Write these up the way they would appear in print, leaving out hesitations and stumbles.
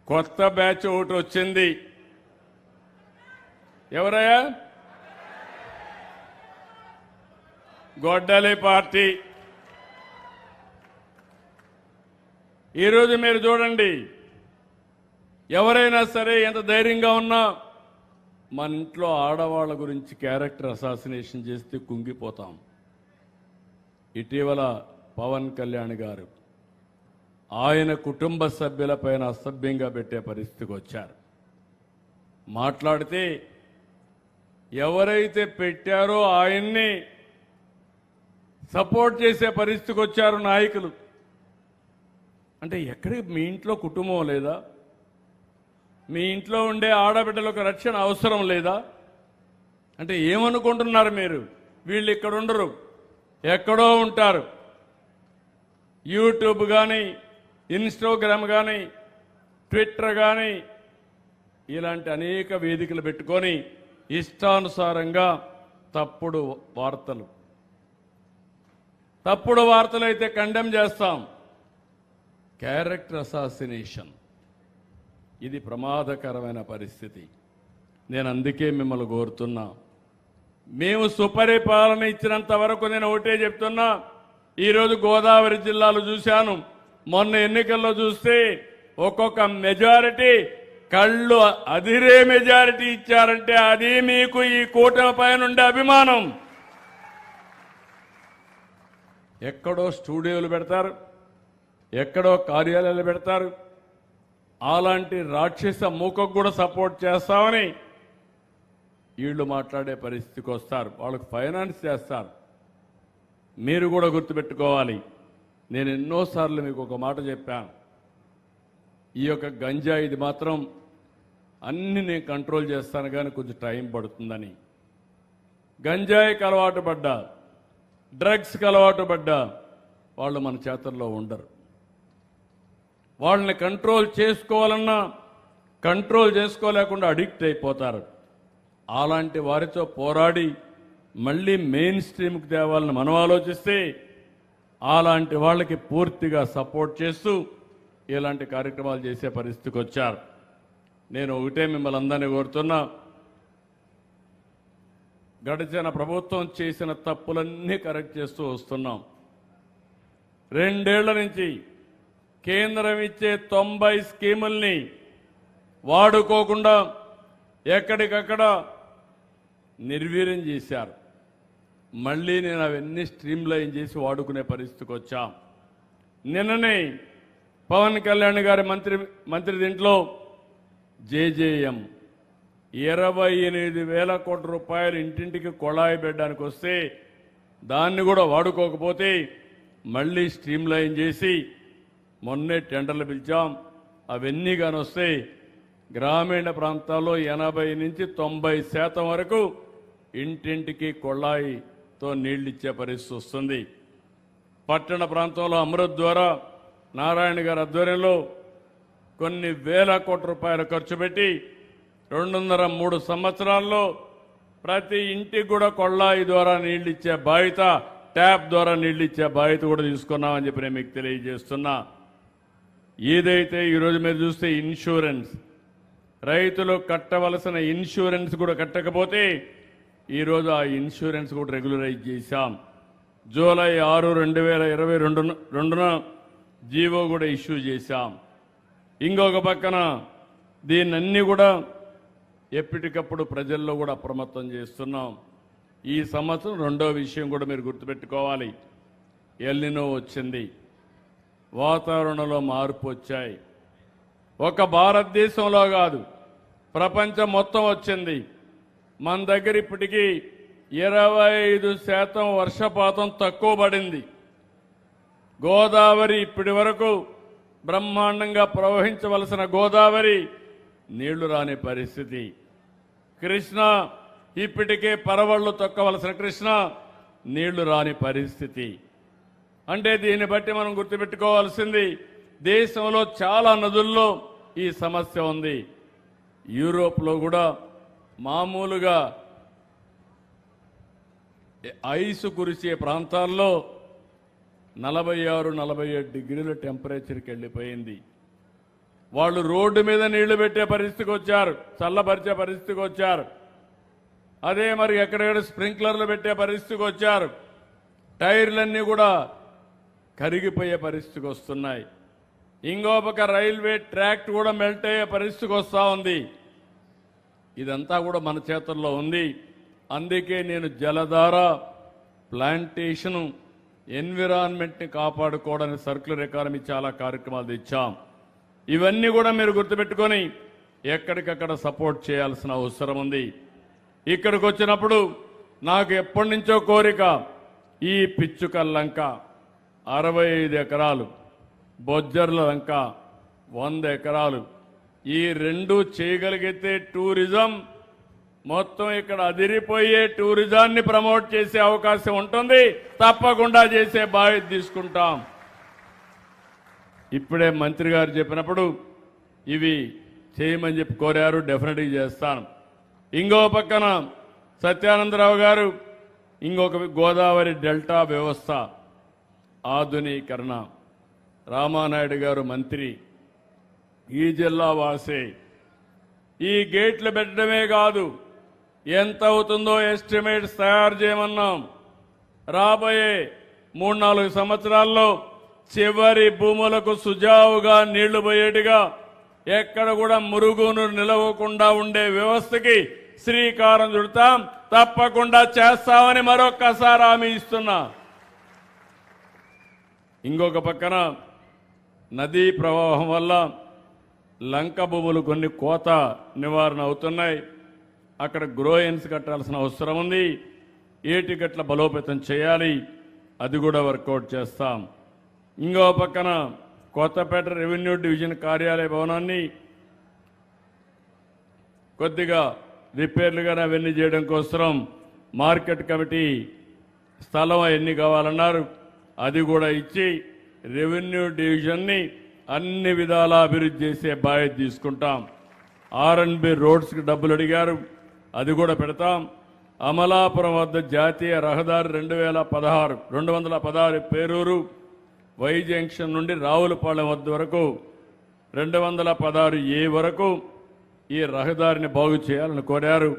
కొత్త బ్యాచ్ ఒకటి వచ్చింది. ఎవరయ్యా? గొడ్డలి పార్టీ. ఈరోజు మీరు చూడండి, ఎవరైనా సరే ఎంత ధైర్యంగా ఉన్నా మన ఇంట్లో ఆడవాళ్ళ గురించి క్యారెక్టర్ అసాసినేషన్ చేస్తే కుంగిపోతాం. ఇటీవల పవన్ కళ్యాణ్ గారు ఆయన కుటుంబ సభ్యులపైన అసభ్యంగా పెట్టే పరిస్థితికి వచ్చారు. మాట్లాడితే ఎవరైతే పెట్టారో ఆయన్ని సపోర్ట్ చేసే పరిస్థితికి వచ్చారు నాయకులు. అంటే ఎక్కడికి మీ ఇంట్లో కుటుంబం లేదా? మీ ఇంట్లో ఉండే ఆడబిడ్డలకు రక్షణ అవసరం లేదా? అంటే ఏమనుకుంటున్నారు మీరు? వీళ్ళు ఇక్కడ ఉండరు, ఎక్కడో ఉంటారు. యూట్యూబ్ కానీ, ఇన్స్టాగ్రామ్ కానీ, ట్విట్టర్ కానీ ఇలాంటి అనేక వేదికలు పెట్టుకొని ఇష్టానుసారంగా తప్పుడు వార్తలు అయితే కండెమ్ చేస్తాం. క్యారెక్టర్ అసాసినేషన్ ఇది ప్రమాదకరమైన పరిస్థితి. నేను అందుకే మిమ్మల్ని కోరుతున్నా, మేము సుపరిపాలన ఇచ్చినంత వరకు నేను ఒకటే చెప్తున్నా. ఈరోజు గోదావరి జిల్లాలో చూశాను, మొన్న ఎన్నికల్లో చూస్తే ఒక్కొక్క మెజారిటీ కళ్ళు అదిరే మెజారిటీ ఇచ్చారంటే అది మీకు ఈ కూటమి పైన ఉండే అభిమానం. ఎక్కడో స్టూడియోలు పెడతారు, ఎక్కడో కార్యాలయాలు పెడతారు. అలాంటి రాక్షస మూకకు కూడా సపోర్ట్ చేస్తామని వీళ్ళు మాట్లాడే పరిస్థితికి వస్తారు. వాళ్ళకు ఫైనాన్స్ చేస్తారు. మీరు కూడా గుర్తుపెట్టుకోవాలి, నేను ఎన్నోసార్లు మీకు ఒక మాట చెప్పాను, ఈ యొక్క గంజాయి ఇది మాత్రం అన్ని నేను కంట్రోల్ చేస్తాను కానీ కొంచెం టైం పడుతుందని. గంజాయికి అలవాటు పడ్డా, డ్రగ్స్కి అలవాటు పడ్డా వాళ్ళు మన చేతుల్లో ఉండరు. వాళ్ళని కంట్రోల్ చేసుకోవాలన్నా కంట్రోల్ చేసుకోలేకుండా అడిక్ట్ అయిపోతారు. అలాంటి వారితో పోరాడి మళ్ళీ మెయిన్ స్ట్రీమ్కి తేవాలని మనం ఆలోచిస్తే అలాంటి వాళ్ళకి పూర్తిగా సపోర్ట్ చేస్తూ ఇలాంటి కార్యక్రమాలు చేసే పరిస్థితికి వచ్చారు. నేను ఒకటే మిమ్మల్ని అందరినీ కోరుతున్నా, గడిచిన ప్రభుత్వం చేసిన తప్పులన్నీ కరెక్ట్ చేస్తూ వస్తున్నాం. 2 ఏళ్ల నుంచి కేంద్రం ఇచ్చే 90 స్కీముల్ని వాడుకోకుండా ఎక్కడికక్కడ నిర్వీర్యం చేశారు. మళ్ళీ నేను అవన్నీ స్ట్రీమ్లైన్ చేసి వాడుకునే పరిస్థితికి వచ్చాం. నిన్ననే పవన్ కళ్యాణ్ గారి మంత్రి దీంట్లో జేజేఎం 28,000 కోట్ల రూపాయలు ఇంటింటికి కొళాయి పెట్టడానికి వస్తే దాన్ని కూడా వాడుకోకపోతే మళ్ళీ స్ట్రీమ్లైన్ చేసి మొన్నే టెండర్లు పిలిచాం. అవన్నీ కానీ వస్తే గ్రామీణ ప్రాంతాల్లో 80 నుంచి 90% వరకు ఇంటింటికి కొళాయితో నీళ్లు ఇచ్చే పరిస్థితి వస్తుంది. పట్టణ ప్రాంతంలో అమృత్ ద్వారా నారాయణ గారి ఆధ్వర్యంలో కొన్ని వేల కోట్ల రూపాయలు ఖర్చు పెట్టి 2.5-3 సంవత్సరాల్లో ప్రతి ఇంటికి కూడా కొళాయి ద్వారా నీళ్లు ఇచ్చే బాధ్యత, ట్యాప్ ద్వారా నీళ్లు ఇచ్చే బాధ్యత కూడా తీసుకున్నామని చెప్పి నేను మీకు తెలియజేస్తున్నా. ఏదైతే ఈరోజు మీరు చూస్తే ఇన్సూరెన్స్, రైతులు కట్టవలసిన ఇన్సూరెన్స్ కూడా కట్టకపోతే ఈరోజు ఆ ఇన్సూరెన్స్ కూడా రెగ్యులరైజ్ చేశాం. జూలై 6, 2022న జీవో కూడా ఇష్యూ చేశాం. ఇంకొక పక్కన దీన్నన్నీ కూడా ఎప్పటికప్పుడు ప్రజల్లో కూడా అప్రమత్తం చేస్తున్నాం. ఈ సంవత్సరం రెండో విషయం కూడా మీరు గుర్తుపెట్టుకోవాలి, ఎల్నినో వచ్చింది, వాతావరణంలో మార్పు వచ్చాయి. ఒక భారతదేశంలో కాదు, ప్రపంచం మొత్తం వచ్చింది. మన దగ్గర ఇప్పటికీ 25% వర్షపాతం తక్కువ పడింది. గోదావరి ఇప్పటి వరకు బ్రహ్మాండంగా ప్రవహించవలసిన గోదావరి నీళ్లు రాని పరిస్థితి. కృష్ణా ఇప్పటికే పరవళ్లు తొక్కవలసిన కృష్ణా నీళ్లు రాని పరిస్థితి. అంటే దీన్ని బట్టి మనం గుర్తుపెట్టుకోవాల్సింది, దేశంలో చాలా నదుల్లో ఈ సమస్య ఉంది. యూరోప్లో కూడా మామూలుగా ఐసు కురిసే ప్రాంతాల్లో 46-47 డిగ్రీల టెంపరేచర్కి వెళ్ళిపోయింది. వాళ్ళు రోడ్డు మీద నీళ్లు పెట్టే పరిస్థితికి వచ్చారు, చల్లబరిచే పరిస్థితికి వచ్చారు. అదే మరి ఎక్కడెక్కడ స్ప్రింక్లర్లు పెట్టే పరిస్థితికి వచ్చారు. టైర్లన్నీ కూడా కరిగిపోయే పరిస్థితికి వస్తున్నాయి. ఇంకో పక్క రైల్వే ట్రాక్ కూడా మెల్ట్ అయ్యే పరిస్థితికి వస్తూ ఉంది. ఇదంతా కూడా మన చేతుల్లో ఉంది. అందుకే నేను జలధార, ప్లాంటేషను, ఎన్విరాన్మెంట్ని కాపాడుకోవడానికి సర్క్యులర్ ఎకానమీ చాలా కార్యక్రమాలు తెచ్చాం. ఇవన్నీ కూడా మీరు గుర్తుపెట్టుకొని ఎక్కడికక్కడ సపోర్ట్ చేయాల్సిన అవసరం ఉంది. ఇక్కడికి వచ్చినప్పుడు నాకు ఎప్పటి నుంచో కోరిక, ఈ పిచ్చుక లంక 65 ఎకరాలు, బొజ్జర్ల లంక 100 ఎకరాలు, ఈ రెండు చేయగలిగితే టూరిజం మొత్తం ఇక్కడ అదిరిపోయే టూరిజాన్ని ప్రమోట్ చేసే అవకాశం ఉంటుంది. తప్పకుండా చేసే బాధ్యత తీసుకుంటాం. ఇప్పుడే మంత్రి గారు చెప్పినప్పుడు ఇవి చేయమని చెప్పి కోరారు, డెఫినెట్గా చేస్తాను. ఇంకో పక్కన సత్యానందరావు గారు ఇంకొక గోదావరి డెల్టా వ్యవస్థ ఆధునీకరణ, రామానాయుడు గారు మంత్రి, ఈ జిల్లా వాసే. ఈ గేట్లు పెట్టడమే కాదు, ఎంత అవుతుందో ఎస్టిమేట్స్ తయారు చేయమన్నాం. రాబోయే 3-4 సంవత్సరాల్లో చివరి భూములకు సుజావుగా నీళ్లు పోయేట్టుగా, ఎక్కడ కూడా మురుగును నిలవకుండా ఉండే వ్యవస్థకి శ్రీకారం చుడతాం. తప్పకుండా చేస్తామని మరొక్కసారి హామీ ఇస్తున్నా. ఇంకొక పక్కన నదీ ప్రవాహం వల్ల లంక భూములు కొన్ని కోత నివారణ అవుతున్నాయి. అక్కడ గ్రోయన్స్ కట్టాల్సిన అవసరం ఉంది. ఏటిగట్ల బలోపేతం చేయాలి, అది కూడా వర్కౌట్ చేస్తాం. ఇంకో పక్కన కొత్తపేట రెవెన్యూ డివిజన్ కార్యాలయ భవనాన్ని కొద్దిగా రిపేర్లుగా అవన్నీ చేయడం కోసం మార్కెట్ కమిటీ స్థలం ఎన్ని కావాలన్నారు, అది కూడా ఇచ్చి రెవెన్యూ డివిజన్ని అన్ని విధాలా అభివృద్ధి చేసే బాధ్యత తీసుకుంటాం. R&B రోడ్స్కి డబ్బులు అడిగారు, అది కూడా పెడతాం. అమలాపురం వద్ద జాతీయ రహదారి 216 పేరూరు వై జంక్షన్ నుండి రావులపాలెం వద్ద వరకు 216A వరకు ఈ రహదారిని బాగు చేయాలని కోరారు.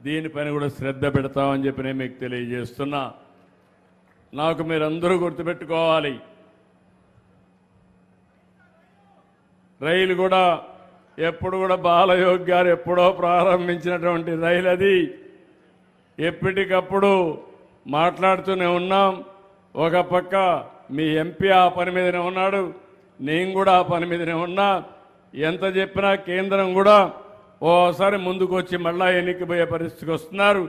దీనిపైన కూడా శ్రద్ధ పెడతామని చెప్పి నేను మీకు తెలియజేస్తున్నా. నాకు మీరందరూ గుర్తుపెట్టుకోవాలి, రైలు కూడా ఎప్పుడు కూడా బాలయోగి గారు ఎప్పుడో ప్రారంభించినటువంటి రైలు అది. ఎప్పటికప్పుడు మాట్లాడుతూనే ఉన్నాం. ఒక పక్క మీ ఎంపీ ఆ పని మీదనే ఉన్నాడు, నేను కూడా ఆ పని మీదనే ఉన్నా. ఎంత చెప్పినా కేంద్రం కూడా ఓసారి ముందుకు వచ్చి మళ్ళా ఎన్నికపోయే పరిస్థితికి వస్తున్నారు.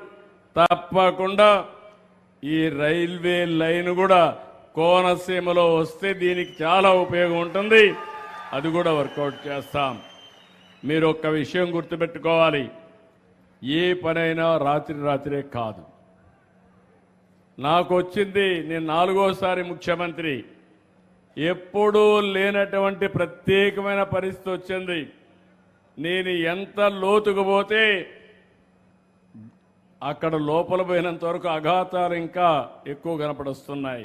తప్పకుండా ఈ రైల్వే లైన్ కూడా కోనసీమలో వస్తే దీనికి చాలా ఉపయోగం ఉంటుంది, అది కూడా వర్కౌట్ చేస్తాం. మీరు ఒక్క విషయం గుర్తుపెట్టుకోవాలి, ఏ పనైనా రాత్రే కాదు. నాకు వచ్చింది, నేను 4వసారి ముఖ్యమంత్రి, ఎప్పుడూ లేనటువంటి ప్రత్యేకమైన పరిస్థితి వచ్చింది. నేను ఎంత లోతుకు పోతే అక్కడ లోపల పోయినంత వరకు అఘాతాలు ఇంకా ఎక్కువ కనపడొస్తున్నాయి.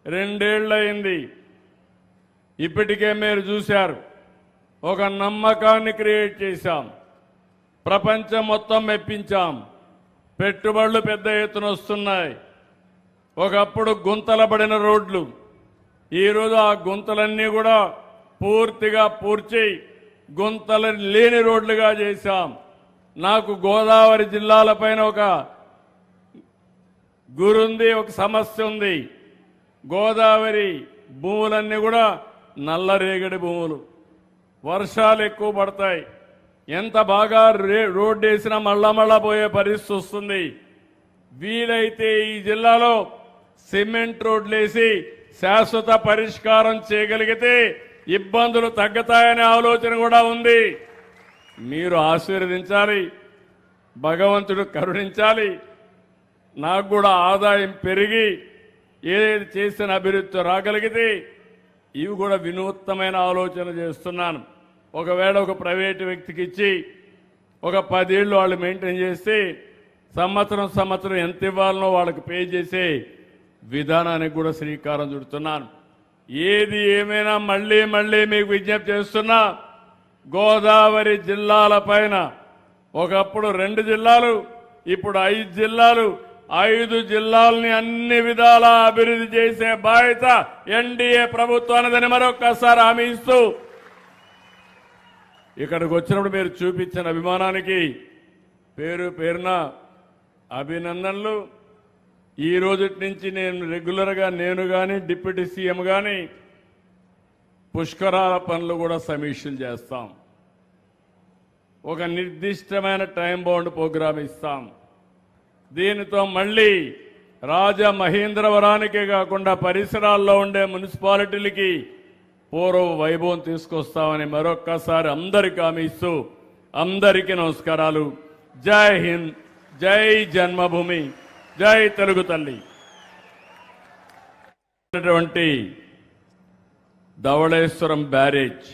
2 ఏళ్లయింది. ఇప్పటికే మీరు చూశారు, ఒక నమ్మకాన్ని క్రియేట్ చేశాం, ప్రపంచం మొత్తం మెప్పించాం, పెట్టుబడులు పెద్ద ఎత్తున వస్తున్నాయి. ఒకప్పుడు గుంతలబడిన రోడ్లు, ఈరోజు ఆ గుంతలన్నీ కూడా పూర్తిగా పూడ్చి గుంతలు లేని రోడ్లుగా చేశాం. నాకు గోదావరి జిల్లాలపైన ఒక గురుంది, ఒక సమస్య ఉంది. గోదావరి భూములన్నీ కూడా నల్లరేగడి భూములు, వర్షాలు ఎక్కువ పడతాయి. ఎంత బాగా రోడ్డు వేసినా మళ్ళా పోయే పరిస్థితి వస్తుంది. వీలైతే ఈ జిల్లాలో సిమెంట్ రోడ్లు వేసి శాశ్వత పరిష్కారం చేయగలిగితే ఇబ్బందులు తగ్గుతాయనే ఆలోచన కూడా ఉంది. మీరు ఆశీర్వదించాలి, భగవంతుడు కరుణించాలి. నాకు కూడా ఆదాయం పెరిగి ఏదైతే చేసిన అభివృద్ధి రాగలిగితే ఇవి కూడా వినూత్నమైన ఆలోచన చేస్తున్నాను. ఒకవేళ ఒక ప్రైవేటు వ్యక్తికి ఇచ్చి ఒక 10 ఏళ్ళు వాళ్ళు మెయింటైన్ చేస్తే సంవత్సరం ఎంత ఇవ్వాలనో వాళ్ళకి పే చేసే విధానానికి కూడా శ్రీకారం చుడుతున్నాను. ఏది ఏమైనా మళ్ళీ మళ్ళీ మీకు విజ్ఞప్తి చేస్తున్నా, గోదావరి జిల్లాల పైన ఒకప్పుడు 2 జిల్లాలు, ఇప్పుడు 5 జిల్లాలు, 5 జిల్లాలని అన్ని విధాలా అభివృద్ధి చేసే బాధ్యత ఎన్డీఏ ప్రభుత్వానిదని మరొక్కసారి హామీ ఇస్తూ, ఇక్కడికి వచ్చినప్పుడు మీరు చూపించిన అభిమానానికి పేరు పేరున అభినందనలు. ఈ రోజు నుంచి నేను రెగ్యులర్గా నేను కానీ డిప్యూటీ సీఎం కానీ పుష్కరాల పనులు కూడా సమీక్షలు చేస్తాం. ఒక నిర్దిష్టమైన టైం బౌండ్ ప్రోగ్రాం ఇస్తాం. దీనితో మళ్ళీ రాజమహేంద్రవరానికే కాకుండా పరిసరాల్లో ఉండే మున్సిపాలిటీలకి పూర్వ వైభవం తీసుకొస్తామని మరొక్కసారి అందరికీ హామీ ఇస్తూ, అందరికీ నమస్కారాలు. జై హింద్, జై జన్మభూమి, జై తెలుగు తల్లి. ధవళేశ్వరం బ్యారేజ్